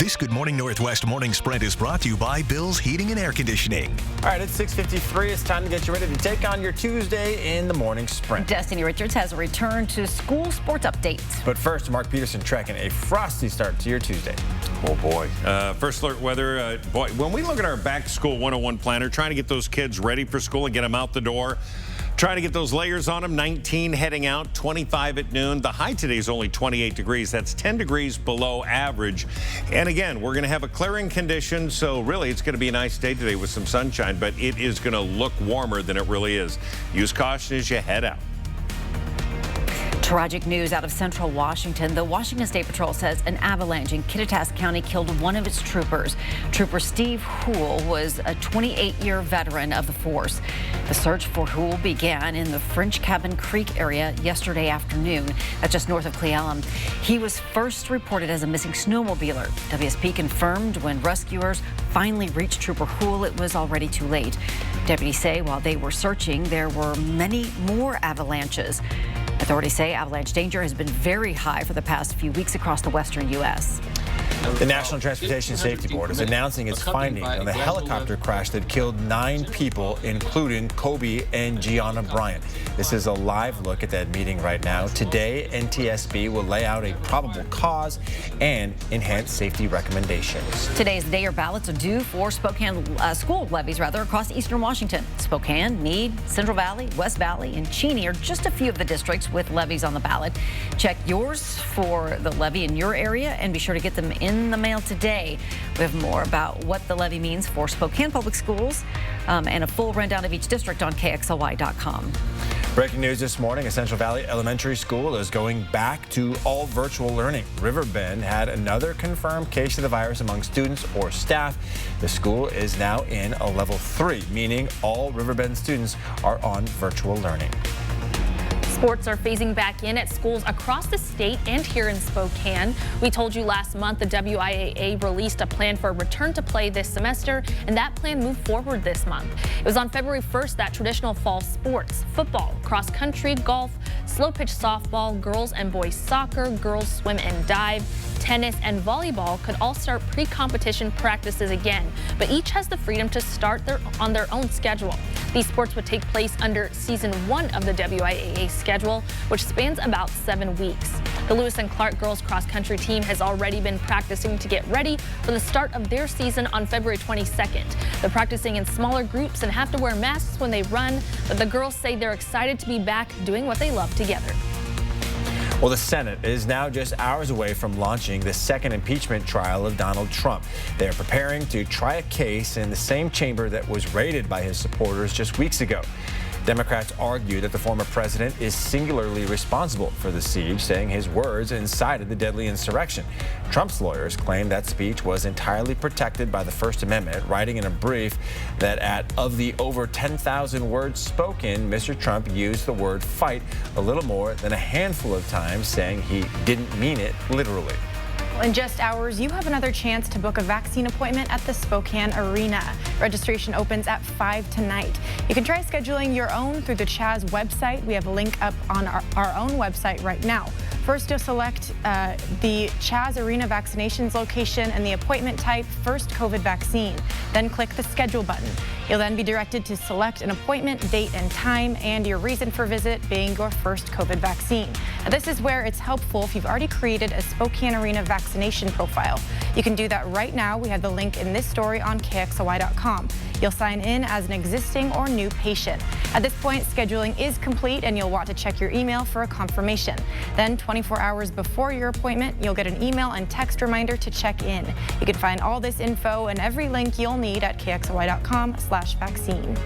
This Good Morning Northwest morning sprint is brought to you by Bill's Heating and Air Conditioning. All right, it's 6:53. It's time to get you ready to take on your Tuesday in the morning sprint. Destiny Richards has a return to school sports update. But first, Mark Peterson tracking a frosty start to your Tuesday. Oh, boy. First alert weather. Boy, when we look at our Back to School 101 planner, trying to get those kids ready for school and get them out the door, trying to get those layers on them, 19 heading out, 25 at noon. The high today is only 28 degrees. That's 10 degrees below average. And again, we're going to have a clearing condition, so really it's going to be a nice day today with some sunshine, but it is going to look warmer than it really is. Use caution as you head out. Tragic news out of central Washington. The Washington State Patrol says an avalanche in Kittitas County killed one of its troopers. Trooper Steve Houle was a 28-year veteran of the force. The search for Houle began in the French Cabin Creek area yesterday afternoon. That's just north of Cle Elum. He was first reported as a missing snowmobiler. WSP confirmed when rescuers finally reached Trooper Houle, it was already too late. Deputies say while they were searching, there were many more avalanches. Authorities say avalanche danger has been very high for the past few weeks across the western U.S. The National Transportation Safety Board is announcing its finding on the helicopter crash that killed 9 people, including Kobe and Gianna Bryant. This is a live look at that meeting right now. Today, NTSB will lay out a probable cause and enhanced safety recommendations. Today is the day your ballots are due for Spokane school levies, across eastern Washington. Spokane, Meade, Central Valley, West Valley, and Cheney are just a few of the districts with levies on the ballot. Check yours for the levy in your area and be sure to get them in the mail today. We have more about what the levy means for Spokane Public Schools and a full rundown of each district on KXLY.com. Breaking news this morning, a Central Valley Elementary School is going back to all virtual learning. Riverbend had another confirmed case of the virus among students or staff. The school is now in a level 3, meaning all Riverbend students are on virtual learning. Sports are phasing back in at schools across the state and here in Spokane. We told you last month the WIAA released a plan for a return to play this semester, and that plan moved forward this month. It was on February 1st that traditional fall sports, football, cross country, golf, slow pitch softball, girls and boys soccer, girls swim and dive, tennis and volleyball could all start pre-competition practices again, but each has the freedom to start on their own schedule. These sports would take place under season 1 of the WIAA schedule, which spans about 7 weeks. The Lewis and Clark girls cross country team has already been practicing to get ready for the start of their season on February 22nd. They're practicing in smaller groups and have to wear masks when they run, but the girls say they're excited to be back doing what they love together. Well, the Senate is now just hours away from launching the second impeachment trial of Donald Trump. They are preparing to try a case in the same chamber that was raided by his supporters just weeks ago. Democrats argue that the former president is singularly responsible for the siege, saying his words incited the deadly insurrection. Trump's lawyers claim that speech was entirely protected by the First Amendment, writing in a brief that of the over 10,000 words spoken, Mr. Trump used the word fight a little more than a handful of times, saying he didn't mean it literally. In just hours, you have another chance to book a vaccine appointment at the Spokane Arena. Registration opens at 5 tonight. You can try scheduling your own through the Chaz website. We have a link up on our own website right now. First, you'll select the Chaz Arena vaccinations location and the appointment type, first COVID vaccine. Then click the schedule button. You'll then be directed to select an appointment, date and time, and your reason for visit being your first COVID vaccine. Now, this is where it's helpful if you've already created a Spokane Arena vaccination profile. You can do that right now. We have the link in this story on KXLY.com. You'll sign in as an existing or new patient. At this point, scheduling is complete and you'll want to check your email for a confirmation. Then 24 hours before your appointment, you'll get an email and text reminder to check in. You can find all this info and every link you'll need at KXLY.com/vaccine.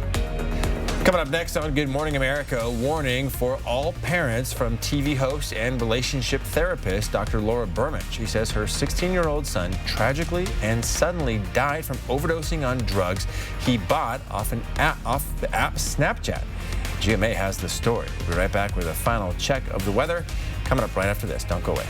Coming up next on Good Morning America, a warning for all parents from TV host and relationship therapist Dr. Laura Berman. She says her 16-year-old son tragically and suddenly died from overdosing on drugs he bought off the app Snapchat. GMA has the story. We'll be right back with a final check of the weather coming up right after this. Don't go away.